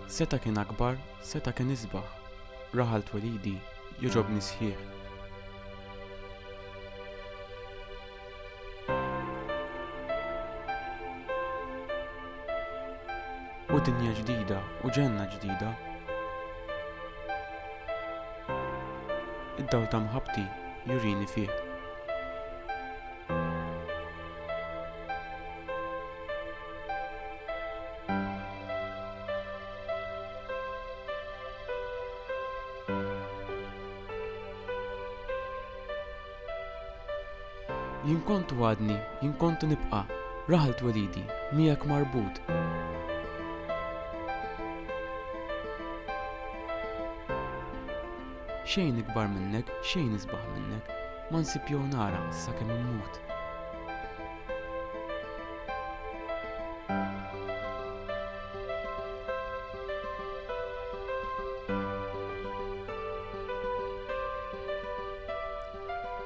Seta kien akbar, seta kien isbaħ, raħalt walidi joġobni sħiħ. U dinja ġdida u ġenna ġdida. Id-dawl ta' mħabti jurini fih. Jien kontu għadni, jien kontu nibqa', raħalt walidi, miegħek marbut. Xejn ikbar minnek, xejn isbaħ minnek, ma nsib jew nara sakemm immut.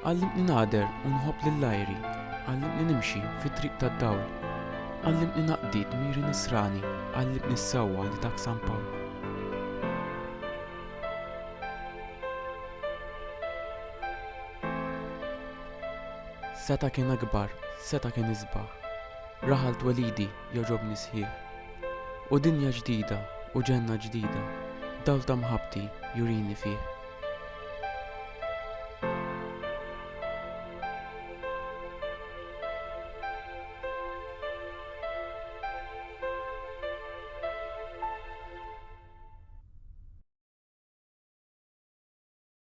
Għallimni nader u nħobb lill-ajri, għallimni nimxi fit-triq tad-dawl, għallimni naqdi dmiri nisrani, għallimni ssewwa li dak San Pawl. Seta kien akbar, seta kien isbaħ, raħalt walidi joġobni sħiħ. U dinja ġdida u ġenna ġdida, dawl ta' mħabti jurini fih.